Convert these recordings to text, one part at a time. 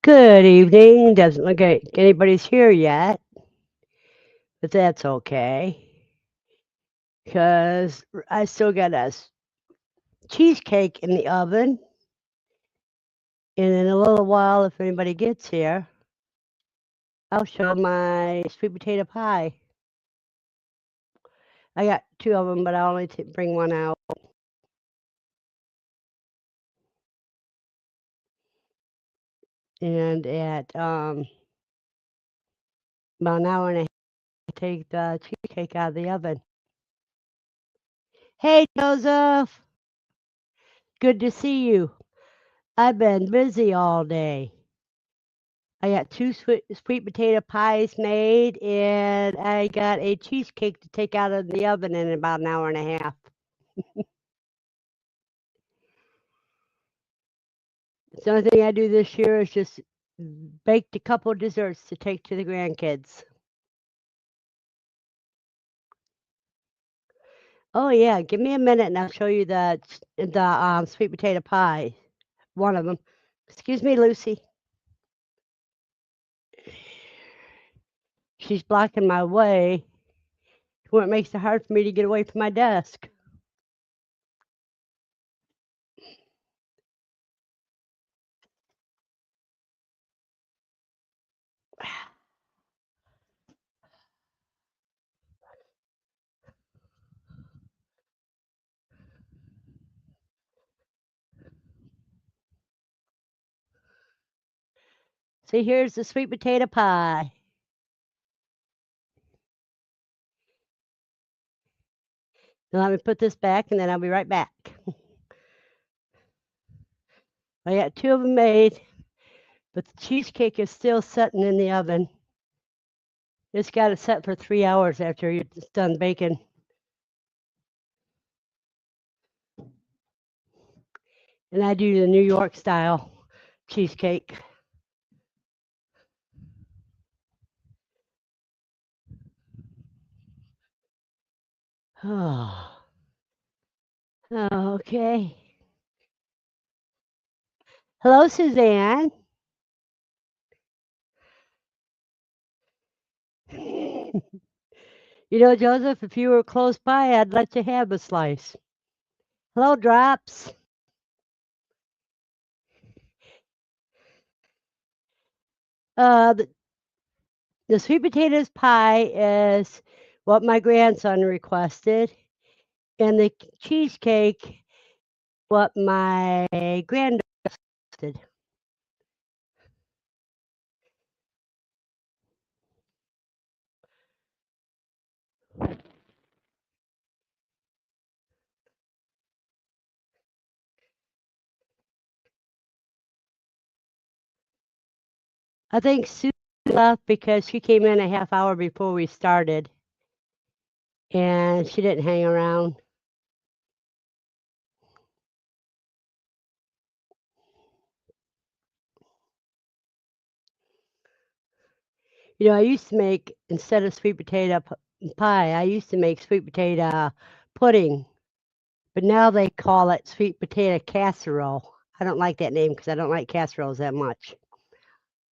Good evening. Doesn't look like anybody's here yet, but that's okay. Because I still got a cheesecake in the oven. And in a little while, if anybody gets here, I'll show my sweet potato pie. I got two of them, but I only bring one out. And at about an hour and a half, I take the cheesecake out of the oven. Hey, Joseph. Good to see you. I've been busy all day. I got two sweet potato pies made, and I got a cheesecake to take out of the oven in about an hour and a half. The only thing I do this year is just baked a couple desserts to take to the grandkids. Oh yeah, give me a minute and I'll show you the sweet potato pie. One of them. Excuse me, Lucy. She's blocking my way, where it makes it hard for me to get away from my desk. See, here's the sweet potato pie. Now let me put this back and then I'll be right back. I got two of them made, but the cheesecake is still setting in the oven. It's got to set for 3 hours after it's done baking. And I do the New York style cheesecake. Oh, okay. Hello, Suzanne. You know, Joseph, if you were close by, I'd let you have a slice. Hello, Drops. The sweet potatoes pie is what my grandson requested, and the cheesecake, what my granddaughter requested. I think Sue left because she came in a half hour before we started, and she didn't hang around. You know, I used to make, instead of sweet potato pie, I used to make sweet potato pudding, but now they call it sweet potato casserole. I don't like that name because I don't like casseroles that much.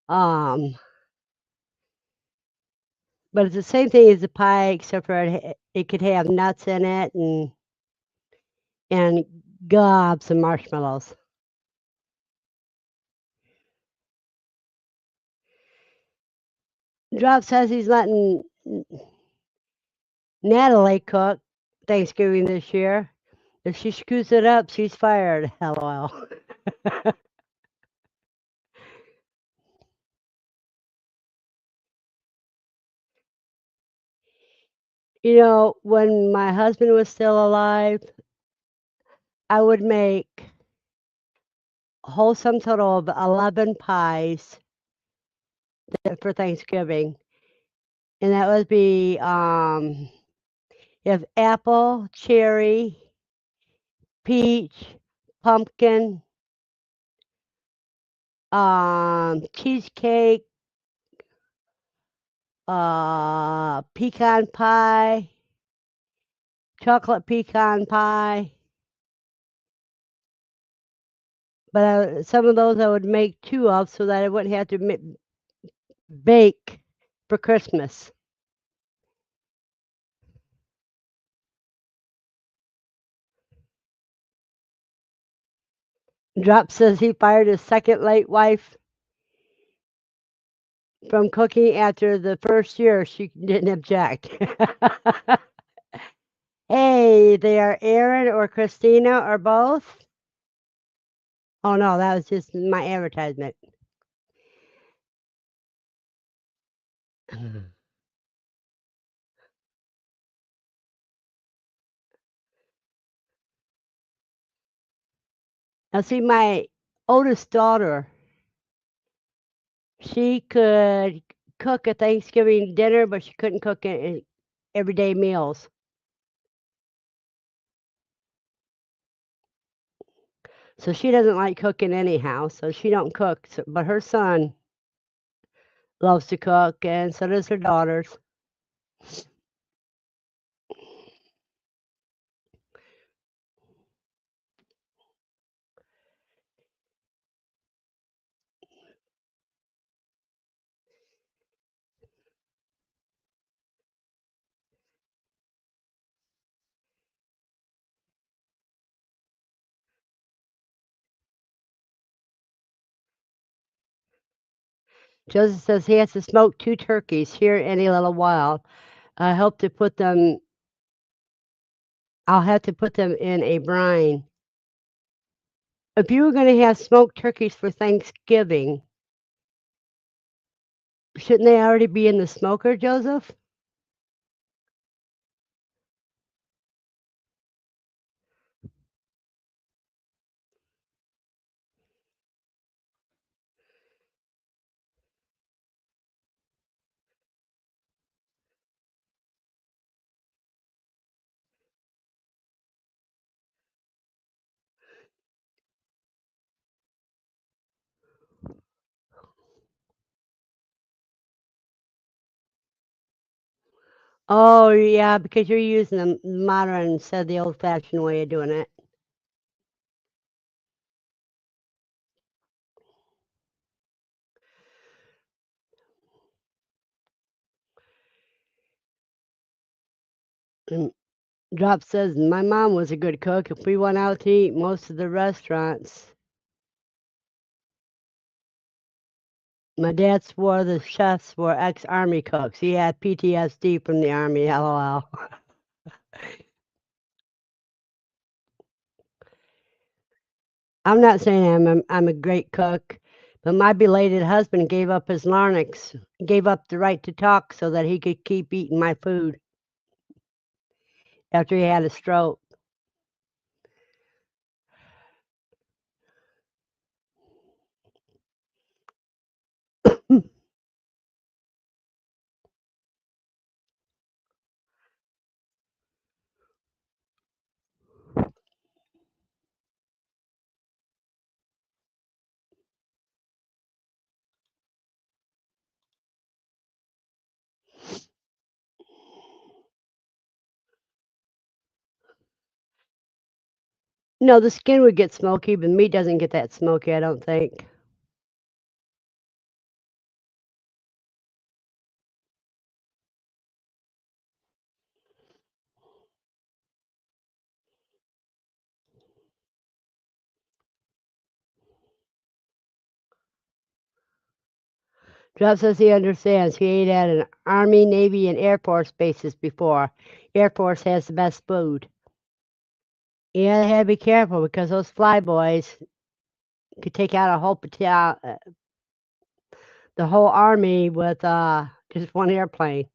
Um, but it's the same thing as a pie, except for it could have nuts in it and gobs of marshmallows. Drop says he's letting Natalie cook Thanksgiving this year. If she screws it up, she's fired. LOL. You know, when my husband was still alive, I would make a wholesome total of 11 pies for Thanksgiving. And that would be you have apple, cherry, peach, pumpkin, cheesecake, pecan pie, chocolate pecan pie, But some of those I would make 2 of so that I wouldn't have to bake for Christmas. Drop says he fired his second late wife from cooking after the first year she didn't object. Hey, they are Aaron or Christina or both? Oh no, that was just my advertisement. Now see, my oldest daughter, she could cook a Thanksgiving dinner, but she couldn't cook everyday meals. So she doesn't like cooking anyhow, so she don't cook. So, but her son loves to cook, and so does her daughters. Joseph says he has to smoke 2 turkeys here any little while. I hope to put them. I'll have to put them in a brine. If you were going to have smoked turkeys for Thanksgiving, shouldn't they already be in the smoker, Joseph? Oh, yeah, because you're using the modern instead of the old-fashioned way of doing it. And Drop says my mom was a good cook. If we went out to eat, most of the restaurants, my dad swore the chefs were ex-army cooks. He had PTSD from the army. LOL. I'm not saying I'm a great cook, but my belated husband gave up his larynx, gave up the right to talk so that he could keep eating my food after he had a stroke. No, the skin would get smoky, but meat doesn't get that smoky, I don't think. Drop says he understands. He ate at an Army, Navy, and Air Force bases before. Air Force has the best food. Yeah, they had to be careful because those flyboys could take out a whole the whole army with just one airplane.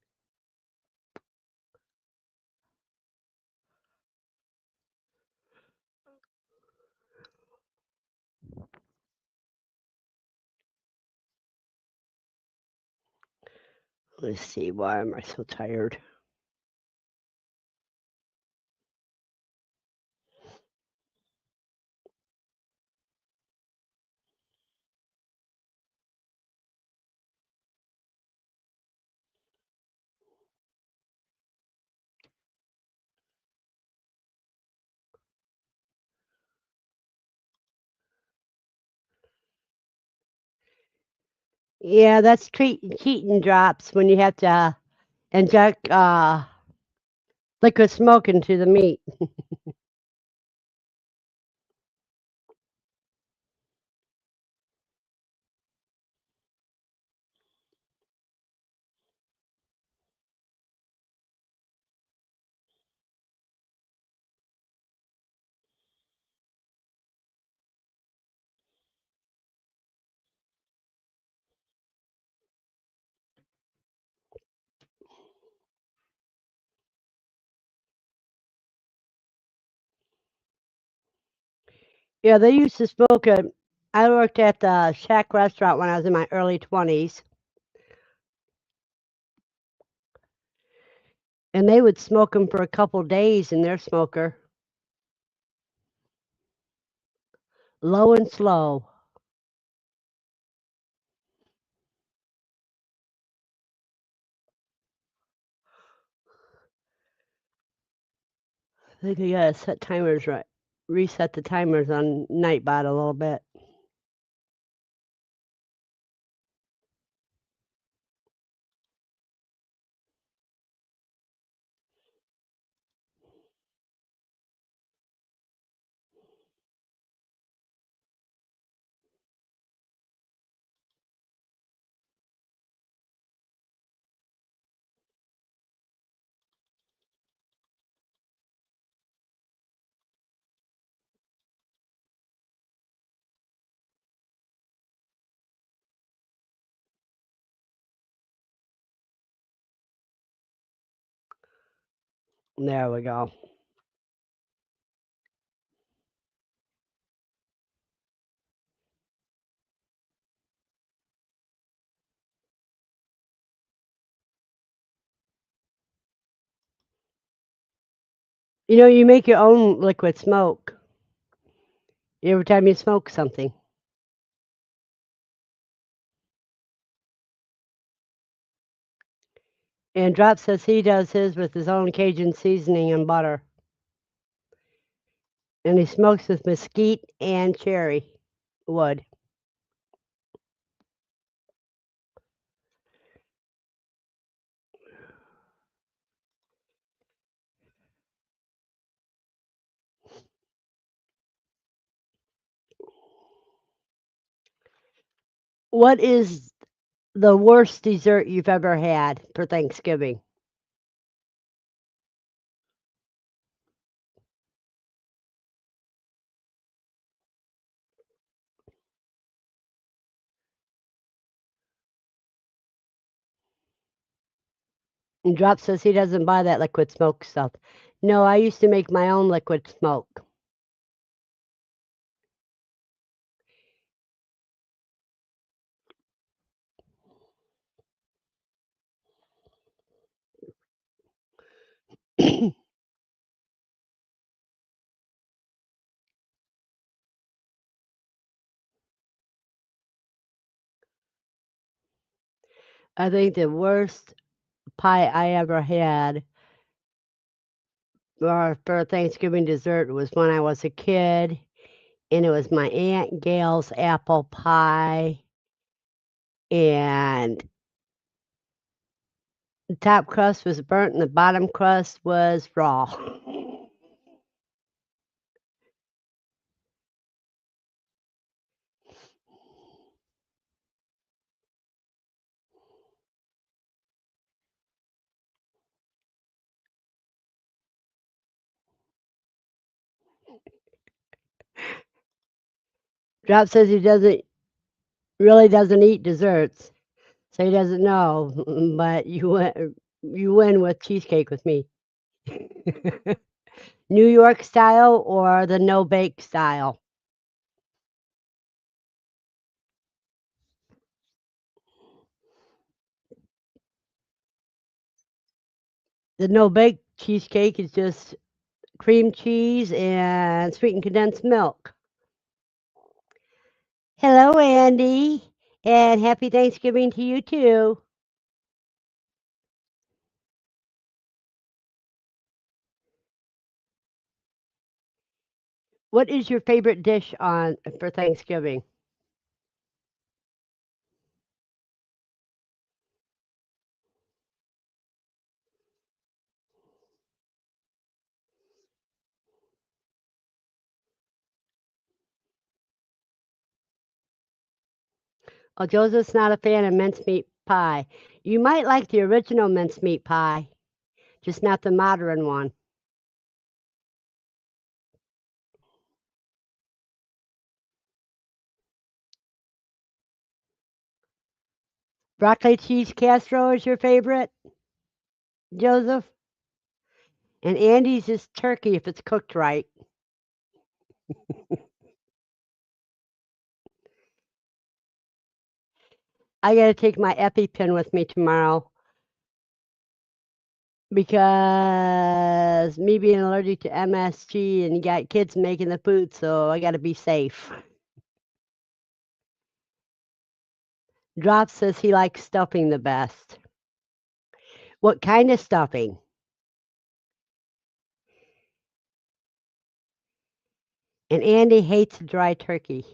Let's see, why am I so tired? Yeah, that's cheating drops when you have to inject liquid smoke into the meat. Yeah, they used to smoke it. I worked at the Shack restaurant when I was in my early 20s, and they would smoke them for a couple days in their smoker, low and slow. I think you gotta set timers right. Reset the timers on Nightbot a little bit. There we go. You know, you make your own liquid smoke every time you smoke something. And Drop says he does his with his own Cajun seasoning and butter. And he smokes with mesquite and cherry wood. What is the worst dessert you've ever had for Thanksgiving? And Drop says he doesn't buy that liquid smoke stuff. No, I used to make my own liquid smoke. I think the worst pie I ever had for Thanksgiving dessert was when I was a kid, and it was my Aunt Gail's apple pie, and the top crust was burnt and the bottom crust was raw. Drop says he doesn't eat desserts, so he doesn't know. But you win with cheesecake with me. New York style or the no bake style? The no bake cheesecake is just cream cheese and sweetened condensed milk. Hello, Andy, and happy Thanksgiving to you too. What is your favorite dish on for Thanksgiving? Oh, Joseph's not a fan of mincemeat pie. You might like the original mincemeat pie, just not the modern one. Broccoli cheese casserole is your favorite, Joseph? And Andy's is turkey if it's cooked right. I got to take my EpiPen with me tomorrow because me being allergic to MSG and you got kids making the food, so I got to be safe. Drop says he likes stuffing the best. What kind of stuffing? And Andy hates dry turkey.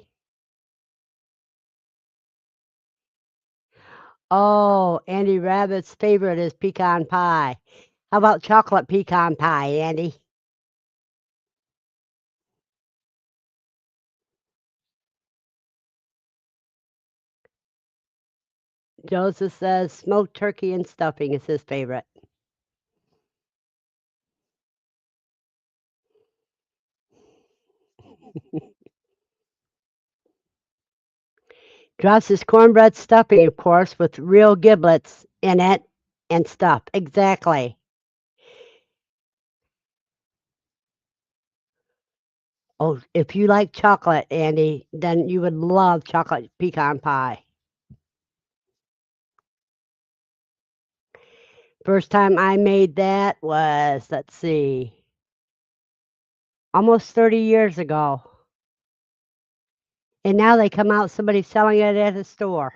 Oh, Andy Rabbit's favorite is pecan pie. How about chocolate pecan pie, Andy? Joseph says smoked turkey and stuffing is his favorite. Drops his cornbread stuffing, of course, with real giblets in it and stuff. Exactly. Oh, if you like chocolate, Andy, then you would love chocolate pecan pie. First time I made that was, let's see, almost 30 years ago. And now they come out, somebody's selling it at a store.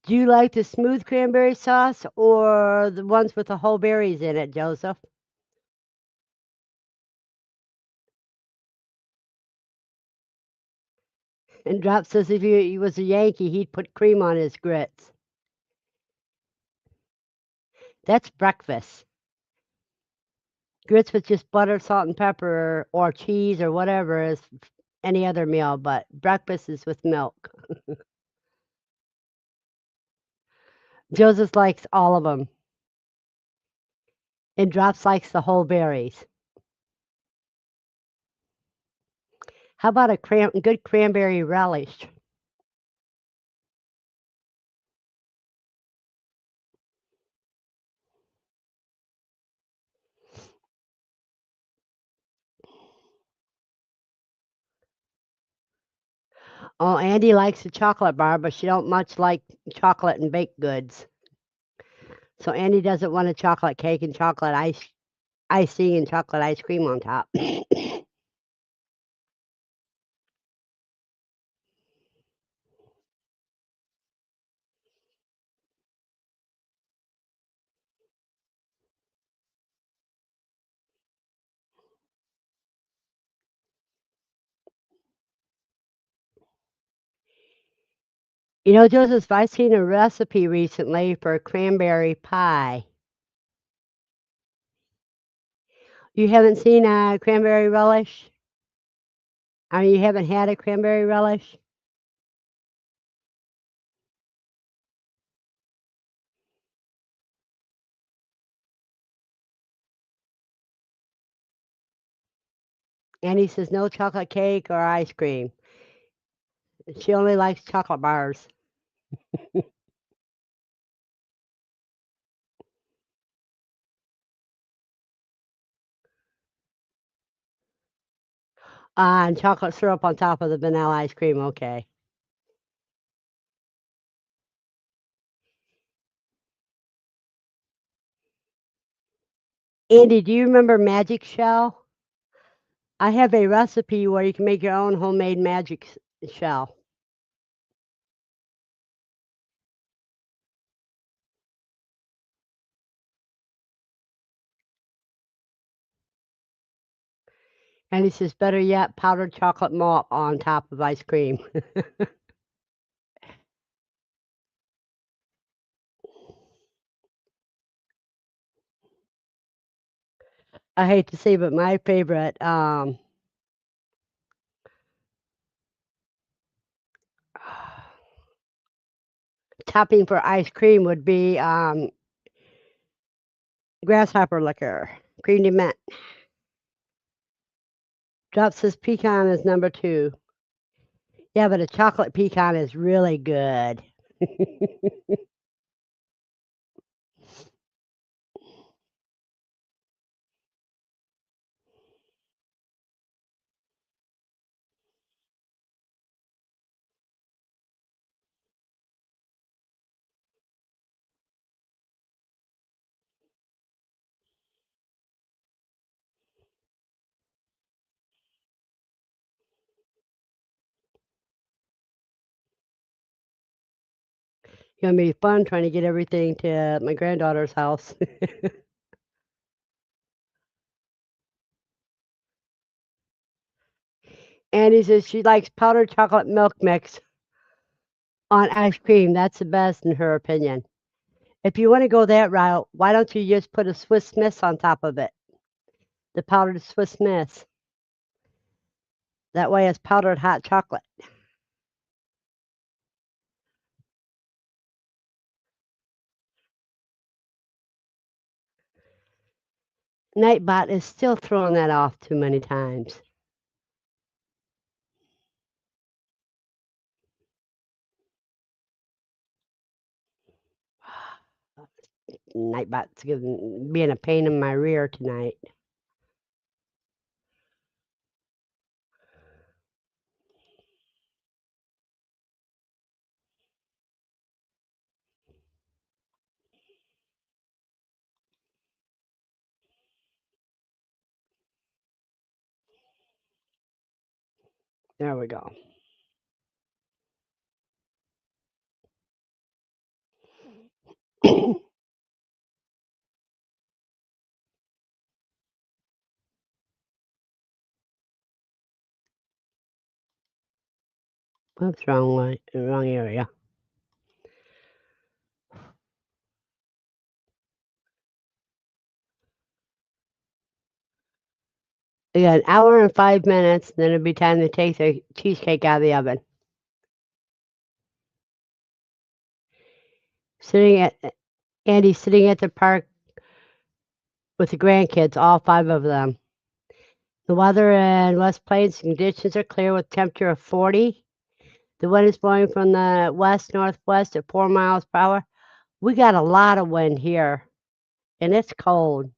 Do you like the smooth cranberry sauce or the ones with the whole berries in it, Joseph? And Drop says if he was a Yankee, he'd put cream on his grits. That's breakfast. Grits with just butter, salt, and pepper, or cheese, or whatever is any other meal, but breakfast is with milk. Joseph likes all of them, and Drops likes the whole berries. How about a good cranberry relish? Oh, Andy likes the chocolate bar, but she don't much like chocolate and baked goods. So Andy doesn't want a chocolate cake and chocolate icing and chocolate ice cream on top. You know, Joseph, I've seen a recipe recently for cranberry pie. You haven't seen a cranberry relish? I mean, you haven't had a cranberry relish? And he says no chocolate cake or ice cream. She only likes chocolate bars. And chocolate syrup on top of the vanilla ice cream. Okay. Andy, do you remember Magic Shell? I have a recipe where you can make your own homemade shell. And he says, better yet, powdered chocolate malt on top of ice cream. I hate to say, but my favorite topping for ice cream would be grasshopper liquor, cream de mint. Drop says pecan is number 2. Yeah, but a chocolate pecan is really good. It's gonna be fun trying to get everything to my granddaughter's house. Andy says she likes powdered chocolate milk mix on ice cream. That's the best in her opinion. If you want to go that route, why don't you just put a Swiss Miss on top of it? The powdered Swiss Miss. That way it's powdered hot chocolate. Nightbot is still throwing that off too many times. Nightbot's being a pain in my rear tonight. There we go. What's wrong with wrong area? We got an hour and 5 minutes, then it'll be time to take the cheesecake out of the oven. Sitting at Andy sitting at the park with the grandkids, all 5 of them. The weather in West Plains conditions are clear with temperature of 40. The wind is blowing from the west northwest at 4 miles per hour. We got a lot of wind here, and it's cold.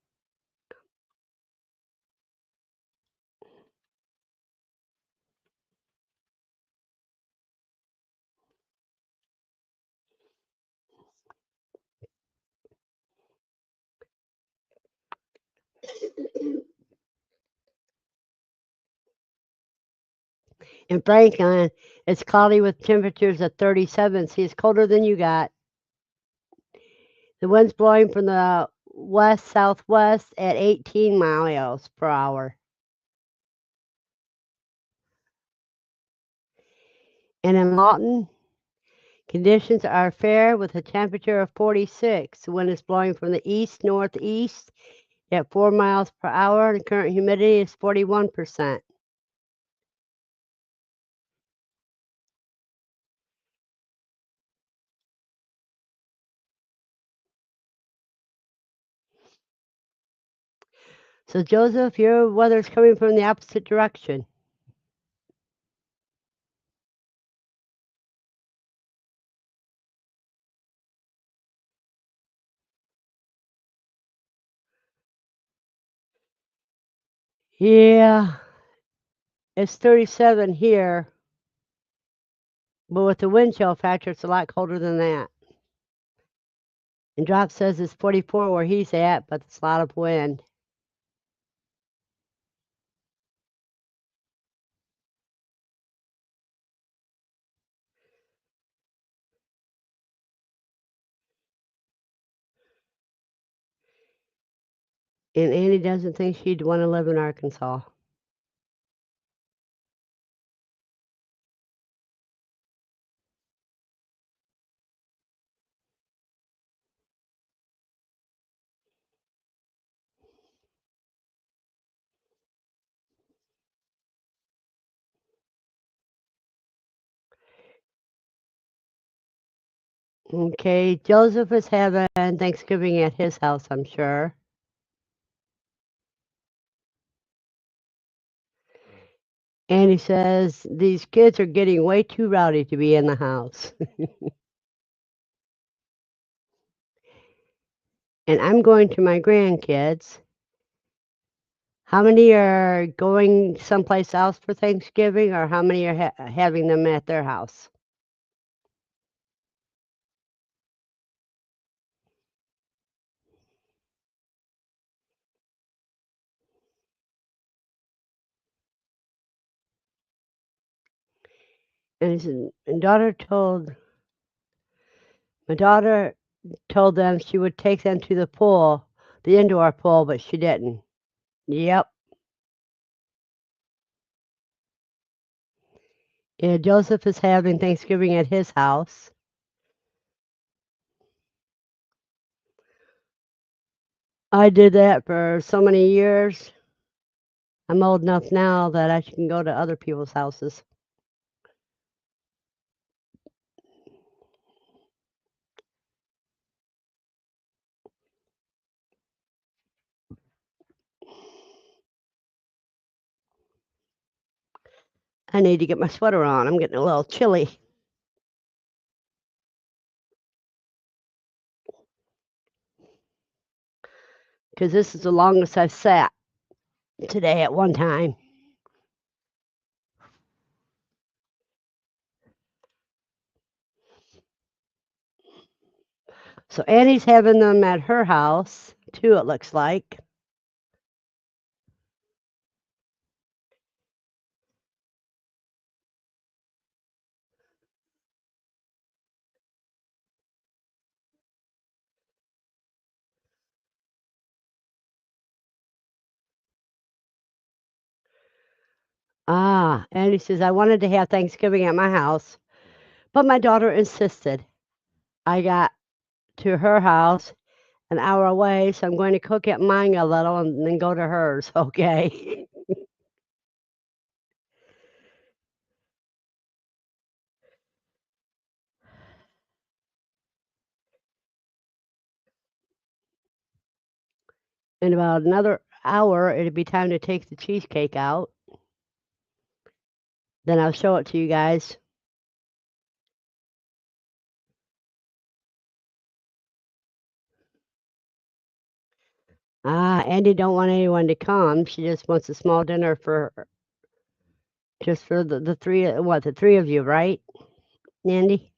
In Franklin, it's cloudy with temperatures of 37. See, it's colder than you got. The wind's blowing from the west southwest at 18 miles per hour. And in Lawton, conditions are fair with a temperature of 46. The wind is blowing from the east northeast at 4 miles per hour. The current humidity is 41%. So, Joseph, your weather's coming from the opposite direction. Yeah, it's 37 here, but with the wind chill factor, it's a lot colder than that. And Drop says it's 44 where he's at, but it's a lot of wind. And Annie doesn't think she'd want to live in Arkansas. Okay, Joseph is having Thanksgiving at his house, I'm sure. And he says these kids are getting way too rowdy to be in the house. And I'm going to my grandkids. How many are going someplace else for Thanksgiving, or how many are having them at their house? And he said, my daughter told them she would take them to the pool, the indoor pool, but she didn't. Yep. Yeah, Joseph is having Thanksgiving at his house. I did that for so many years. I'm old enough now that I can go to other people's houses. I need to get my sweater on. I'm getting a little chilly because this is the longest I've sat today at one time. So Annie's having them at her house too, it looks like. Ah, Annie says, I wanted to have Thanksgiving at my house, but my daughter insisted. I got to her house an hour away, so I'm going to cook at mine a little and then go to hers. Okay. In about another hour, it'll be time to take the cheesecake out. Then I'll show it to you guys. Ah, Andy don't want anyone to come. She just wants a small dinner for just for the three. What, the three of you, right, Andy?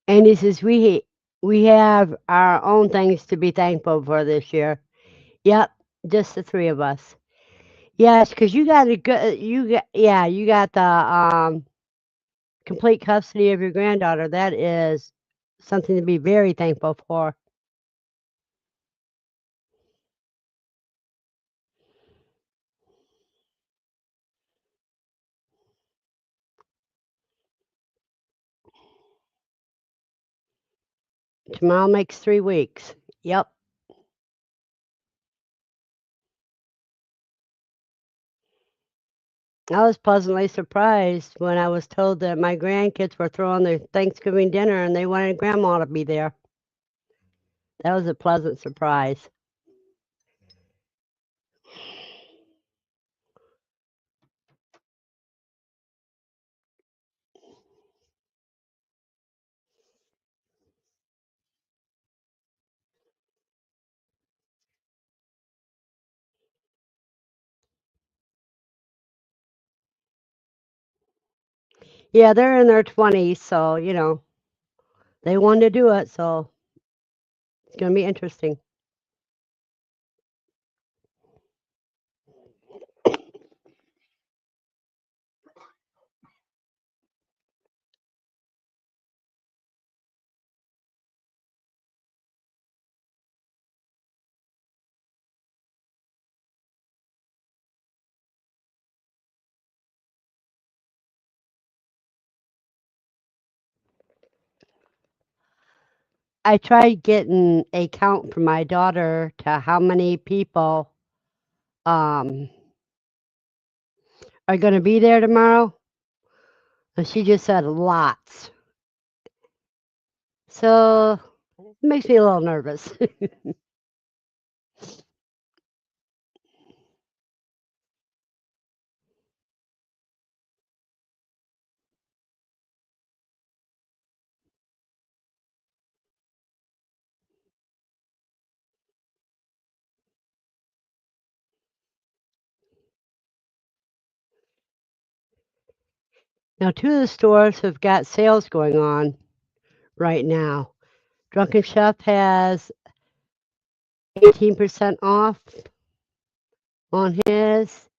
Andy says we have our own things to be thankful for this year. Yep, just the three of us. Yes, because you got a good. You got the complete custody of your granddaughter. That is something to be very thankful for. Tomorrow makes 3 weeks. Yep. I was pleasantly surprised when I was told that my grandkids were throwing their Thanksgiving dinner and they wanted grandma to be there. That was a pleasant surprise. Yeah, they're in their 20s, so, they wanted to do it, so it's gonna be interesting. I tried getting a count from my daughter to how many people, um, are gonna be there tomorrow, and she just said lots. So, it makes me a little nervous. Now, 2 of the stores have got sales going on right now. Drunken Chef has 18% off on his,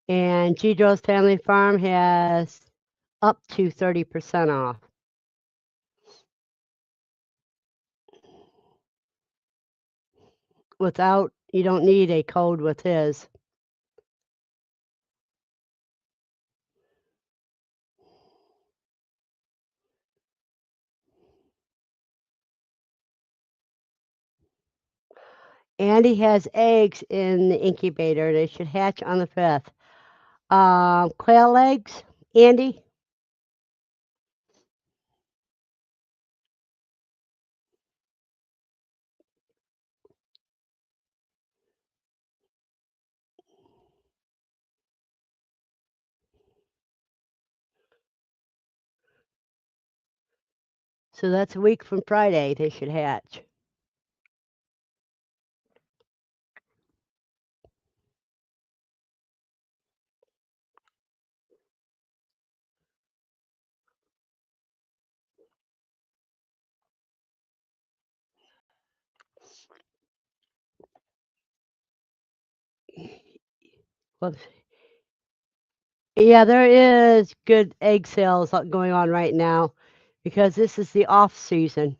and Gidro's Family Farm has up to 30% off. Without you don't need a code with his. Andy has eggs in the incubator. They should hatch on the 5th. Quail eggs, Andy? So that's a week from Friday they should hatch. Well, yeah, there is good egg sales going on right now because this is the off season.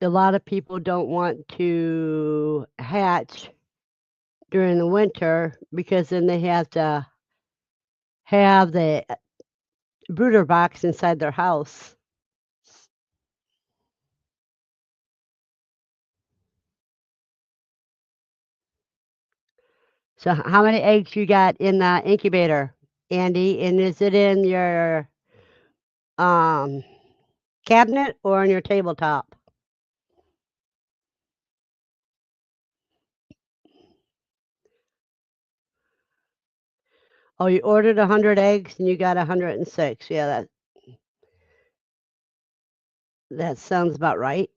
A lot of people don't want to hatch during the winter because then they have to have the brooder box inside their house. So how many eggs you got in the incubator, Andy? And is it in your um cabinet or on your tabletop? Oh, you ordered 100 eggs and you got 106. Yeah, that sounds about right.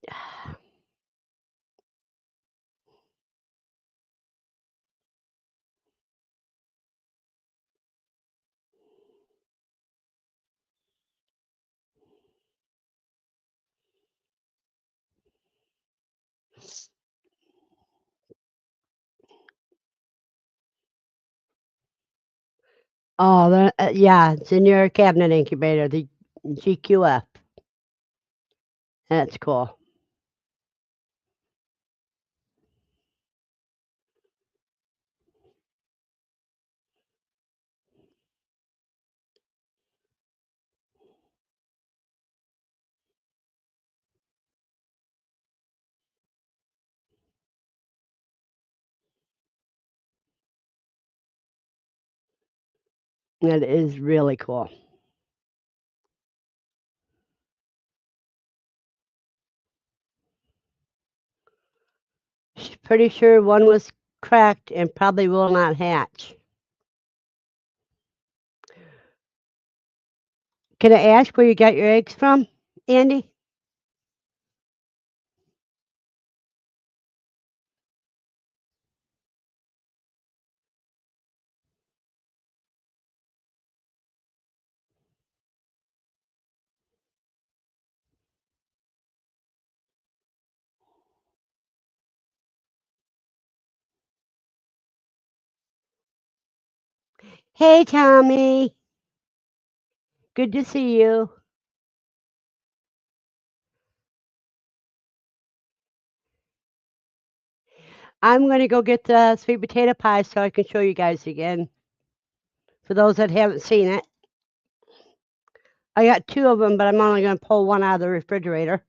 Oh, yeah, it's in your cabinet incubator, the GQF. That's cool. That is really cool. She's pretty sure one was cracked and probably will not hatch. Can I ask where you got your eggs from, Andy? Hey, Tommy. Good to see you. I'm going to go get the sweet potato pie so I can show you guys again. For those that haven't seen it, I got two of them, but I'm only going to pull one out of the refrigerator.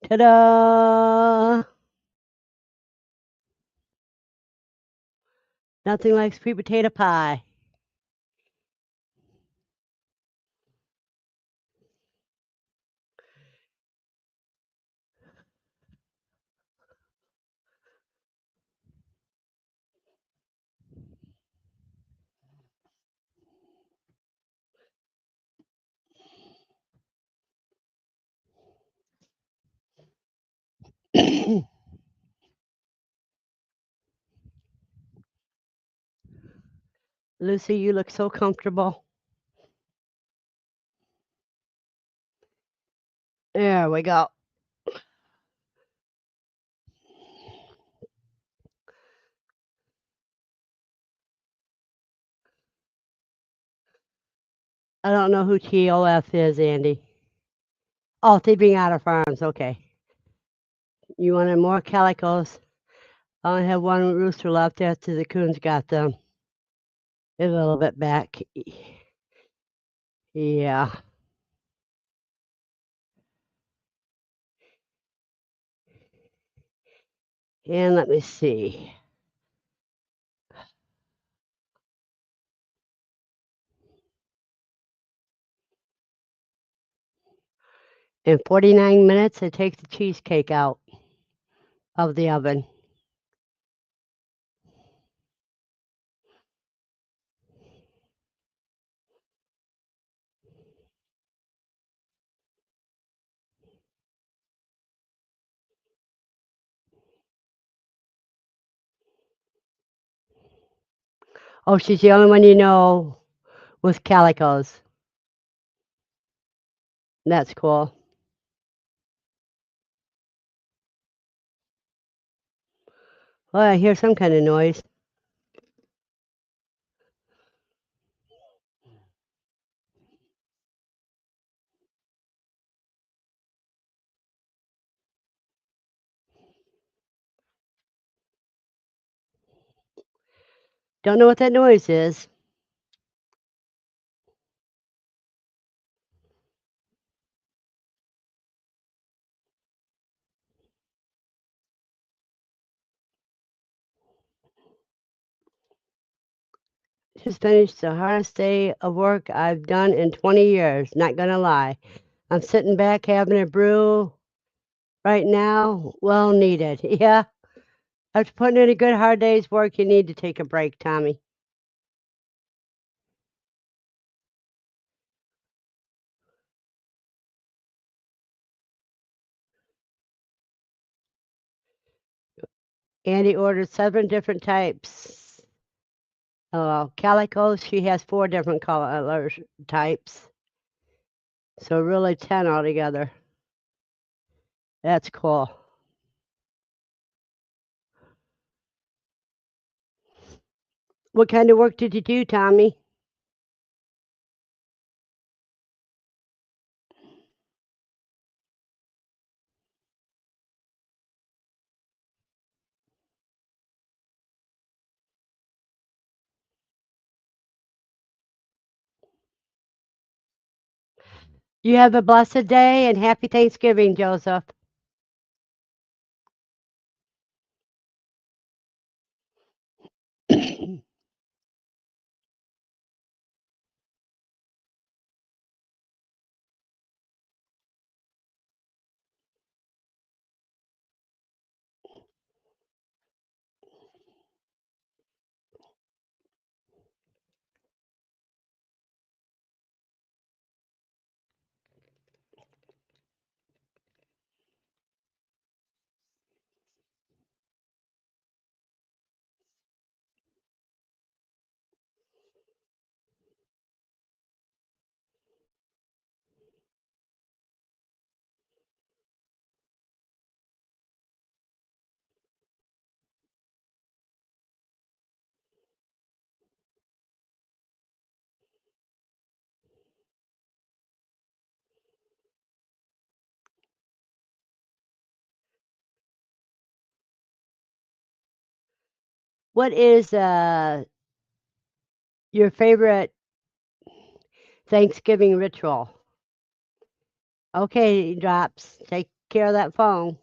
Ta-da! Nothing like sweet potato pie. Lucy, you look so comfortable. There we go. I don't know who TOF is, Andy. Oh, Thieving Out of Farms. Okay. You wanted more calicos? I only have one rooster left after the coons got them. A little bit back. Yeah. And let me see. In 49 minutes, I take the cheesecake out of the oven. Oh, she's the only one you know with calicos. That's cool. Well, I hear some kind of noise. Don't know what that noise is. Just finished the hardest day of work I've done in 20 years. Not gonna lie. I'm sitting back having a brew right now. Well needed. Yeah. After putting in a good hard day's work, you need to take a break, Tommy. Andy ordered 7 different types. Calicos, she has 4 different color types. So really 10 altogether. That's cool. What kind of work did you do, Tommy? You have a blessed day and happy Thanksgiving, Joseph. What is your favorite Thanksgiving ritual? Okay, drops. Take care of that phone.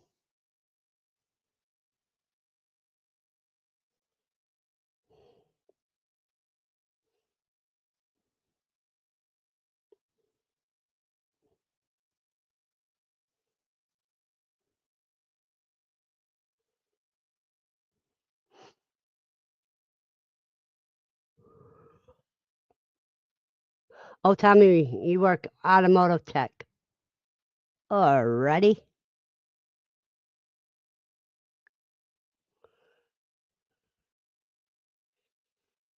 Oh, Tommy, you work automotive tech. Alrighty.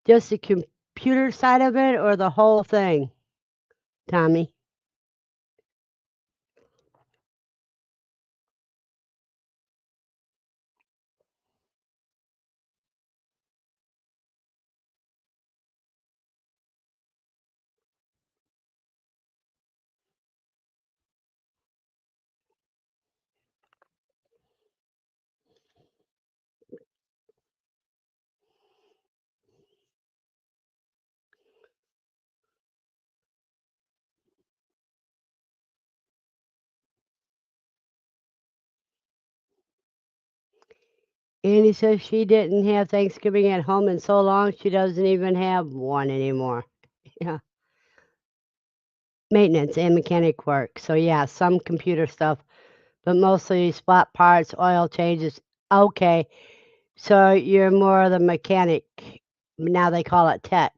Just the computer side of it or the whole thing, Tommy? Annie says she didn't have Thanksgiving at home in so long she doesn't even have one anymore. Yeah. Maintenance and mechanic work. So yeah, some computer stuff, but mostly spot parts, oil changes. Okay. So you're more of the mechanic. Now they call it tech.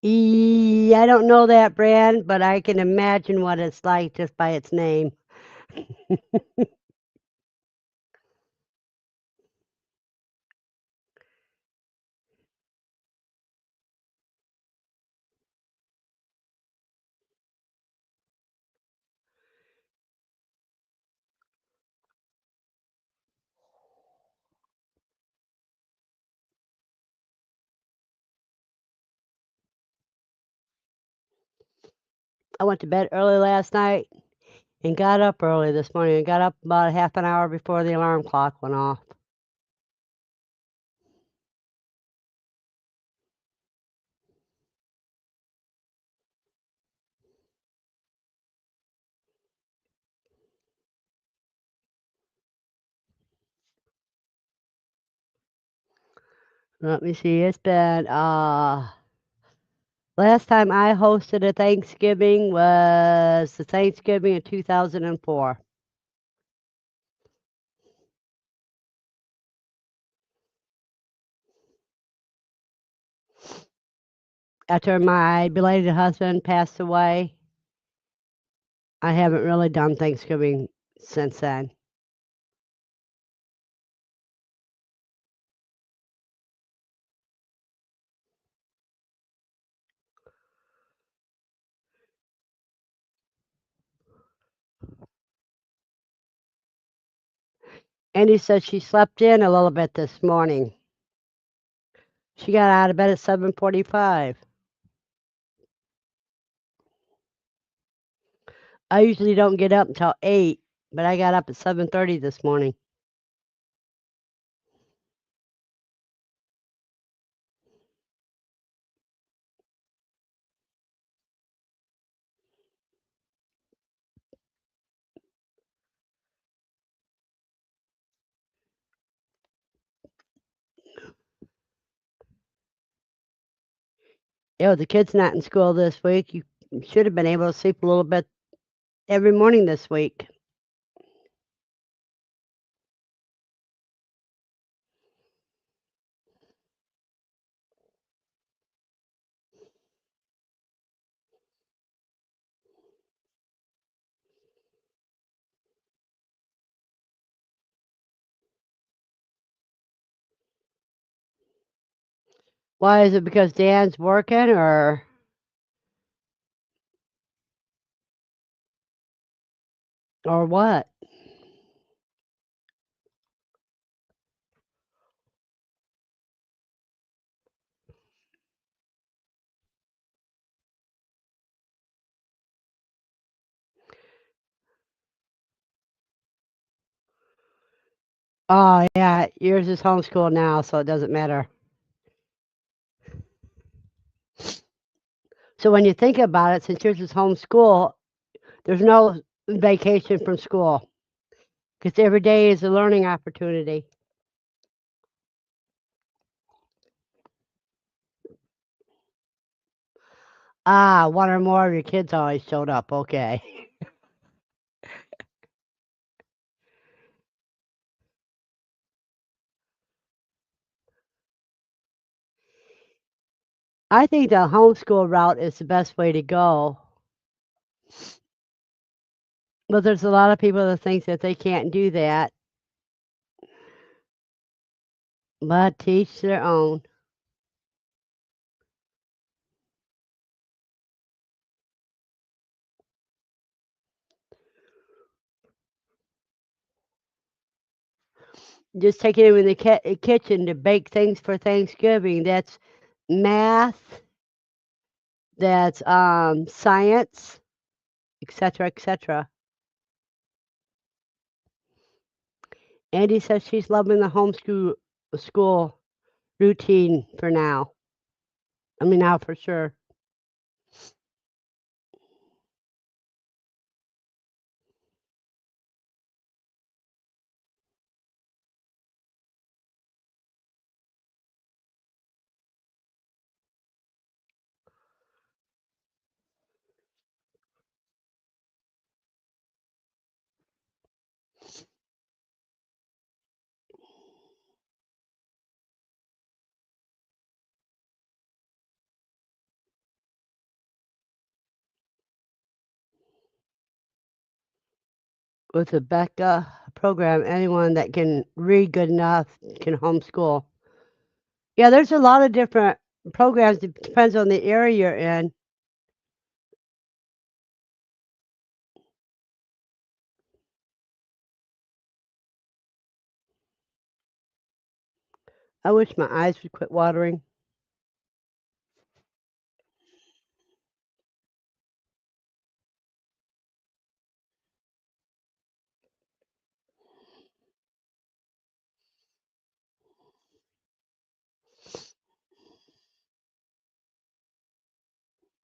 I don't know that brand, but I can imagine what it's like just by its name. I went to bed early last night and got up early this morning. I got up about a half an hour before the alarm clock went off. Let me see. It's been last time I hosted a Thanksgiving was the Thanksgiving of 2004. After my belated husband passed away, I haven't really done Thanksgiving since then. Andy said she slept in a little bit this morning. She got out of bed at 7:45. I usually don't get up until 8, but I got up at 7:30 this morning. The kid's not in school this week. You should have been able to sleep a little bit every morning this week. Why is it because Dan's working or Or what? Oh, yeah, yours is homeschooled now, so it doesn't matter. So when you think about it, since yours is homeschool, there's no vacation from school because every day is a learning opportunity. Ah, one or more of your kids always showed up. Okay. I think the homeschool route is the best way to go. But there's a lot of people that think that they can't do that, but teach their own. Just taking them in the kitchen to bake things for Thanksgiving. That's math, that's science, etc., etc. Andy says she's loving the homeschool school routine for now. I mean, now for sure. With the Becca program, anyone that can read good enough can homeschool. Yeah, there's a lot of different programs. It depends on the area you're in. I wish my eyes would quit watering.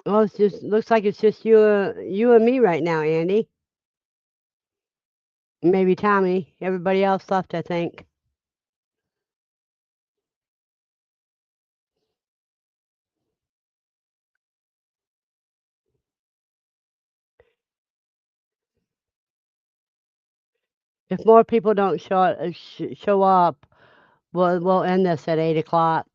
Oh, it's just looks like it's just you and me right now, Andy. Maybe Tommy. Everybody else left, I think. If more people don't show up, we'll end this at 8 o'clock.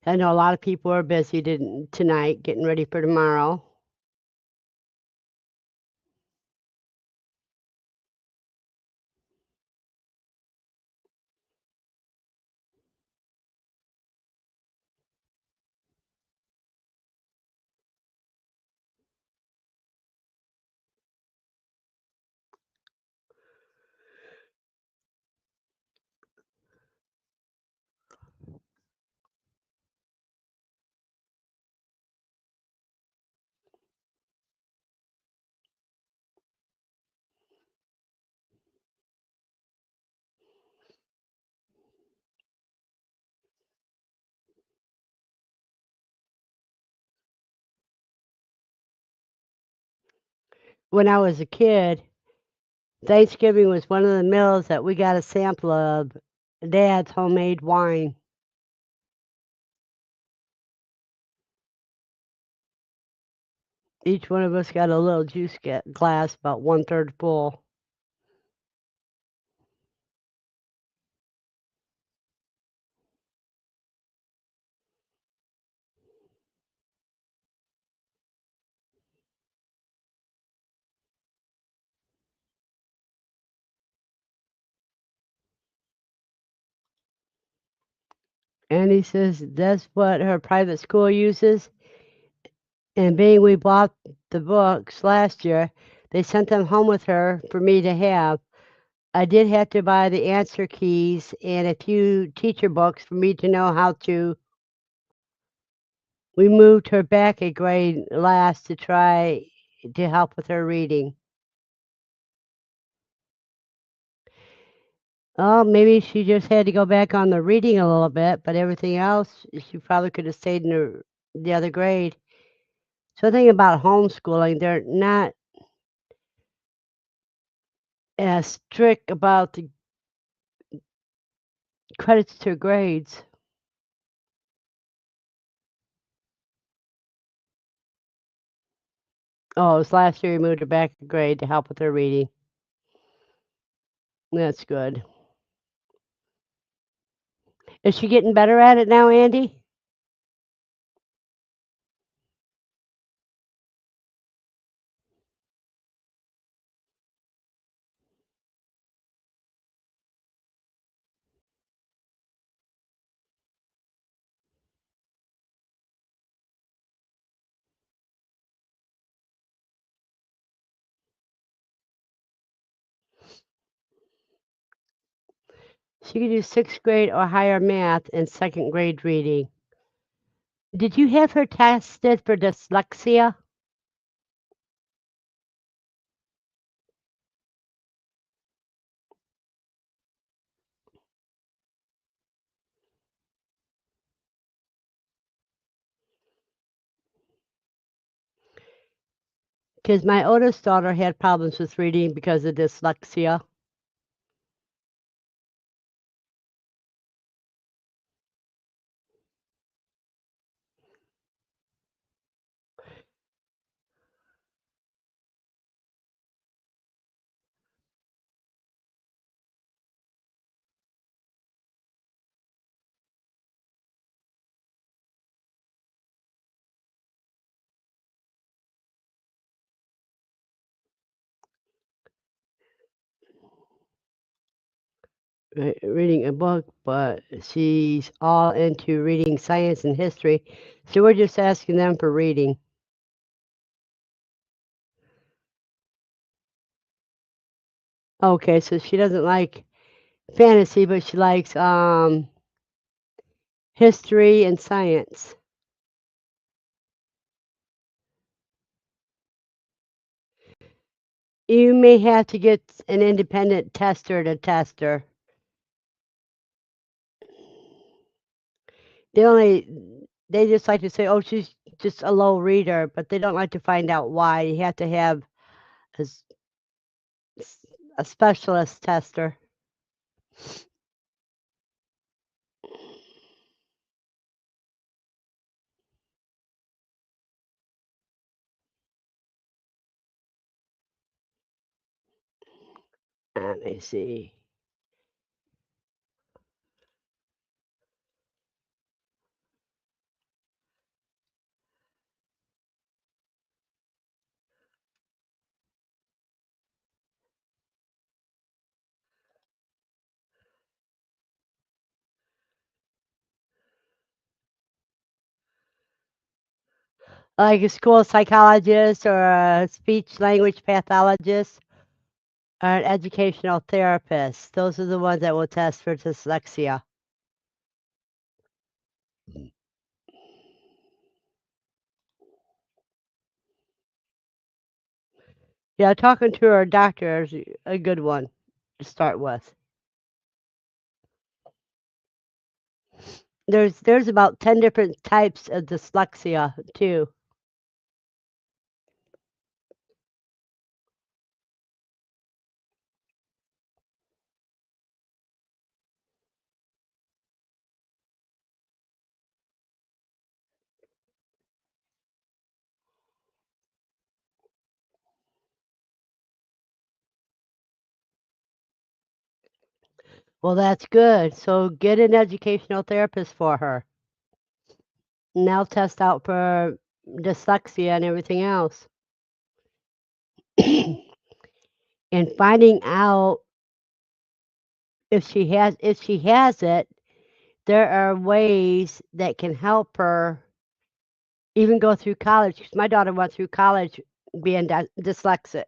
I know a lot of people are busy tonight, getting ready for tomorrow. When I was a kid, Thanksgiving was one of the meals that we got a sample of Dad's homemade wine. Each one of us got a little juice glass, about 1/3 full. And he says that's what her private school uses. And being we bought the books last year, they sent them home with her for me to have. I did have to buy the answer keys and a few teacher books for me to know how to. We moved her back a grade last to try to help with her reading. Oh, maybe she just had to go back on the reading a little bit, but everything else, she probably could have stayed in the other grade. So the thing about homeschooling, they're not as strict about the credits to grades. Oh, it was last year we moved her back a grade to help with her reading. That's good. Is she getting better at it now, Andy? She could do sixth grade or higher math and second grade reading. Did you have her tested for dyslexia? Because my oldest daughter had problems with reading because of dyslexia. Reading a book, but she's all into reading science and history. So we're just asking them for reading. Okay, so she doesn't like fantasy, but she likes history and science. You may have to get an independent tester to test her. They only they just like to say, "Oh, she's just a low reader," but they don't like to find out why. You have to have a, a specialist tester. Let me see. Like a school psychologist or a speech language pathologist or an educational therapist. Those are the ones that will test for dyslexia. Yeah, talking to a doctor is a good one to start with. There's about 10 different types of dyslexia too. Well, that's good. So get an educational therapist for her. And they'll test out for dyslexia and everything else. And finding out if she has it, there are ways that can help her even go through college. 'Cause my daughter went through college being dyslexic.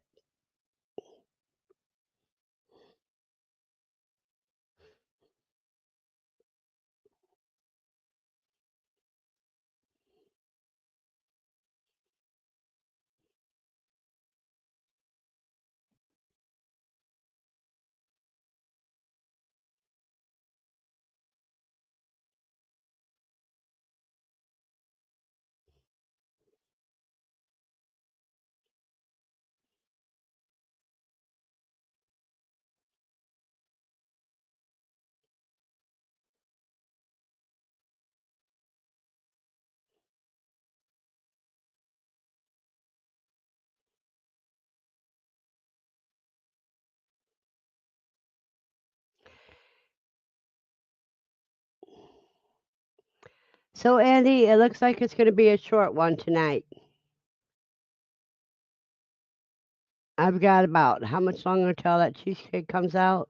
So, Andy, it looks like it's going to be a short one tonight. I've got about how much longer until that cheesecake comes out?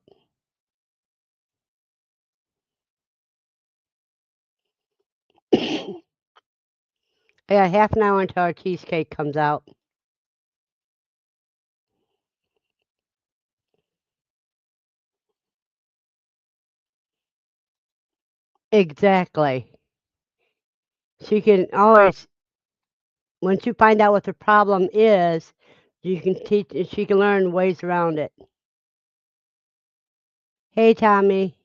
Yeah, half an hour until our cheesecake comes out. Exactly. She can always, once you find out what the problem is, you can teach, she can learn ways around it. Hey, Tommy.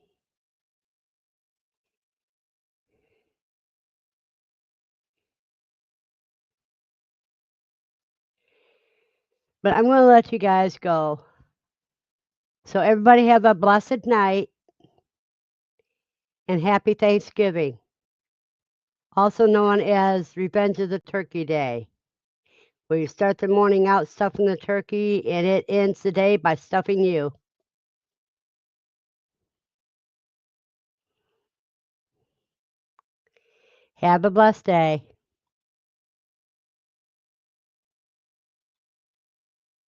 But I'm going to let you guys go. So, everybody have a blessed night and happy Thanksgiving, also known as Revenge of the Turkey Day, where you start the morning out stuffing the turkey and it ends the day by stuffing you. Have a blessed day.